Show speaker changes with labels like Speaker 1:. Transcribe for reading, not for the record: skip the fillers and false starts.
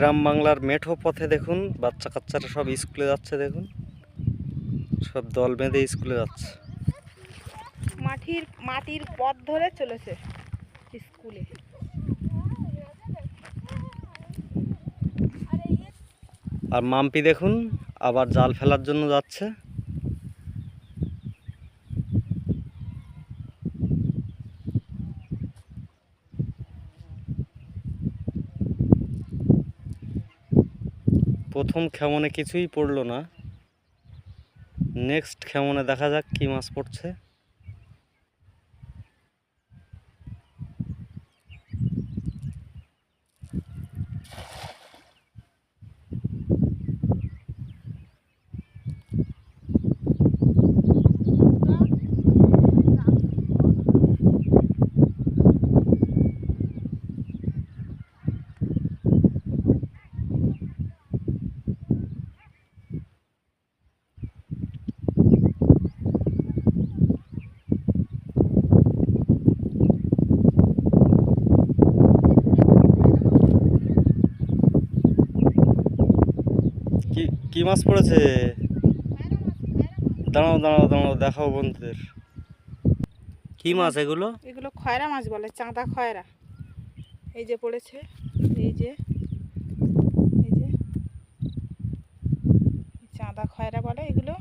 Speaker 1: গ্রাম বাংলার মেঠো পথে দেখুন বাচ্চা কাচ্চারা সব স্কুলে যাচ্ছে, দেখুন সব দল বেঁধে স্কুলে যাচ্ছে।
Speaker 2: মাটির পথ ধরে চলেছে স্কুলে।
Speaker 1: আর মাম্পি দেখুন আবার জাল ফেলার জন্য যাচ্ছে। প্রথম খেমনে কিছুই পড়লো না, নেক্সট খেমনে দেখা যাক কি মাছ পড়ছে। কি মাছ পড়েছে? দাঁড়াও দাঁড়াও দাঁড়াও, দেখাও বন্ধুদের। কি মাছ এগুলো?
Speaker 2: এগুলো খয়রা মাছ বলে, চাঁদা খয়রা। এই যে পড়েছে, এই যে চাঁদা খয়রা বলে এগুলো।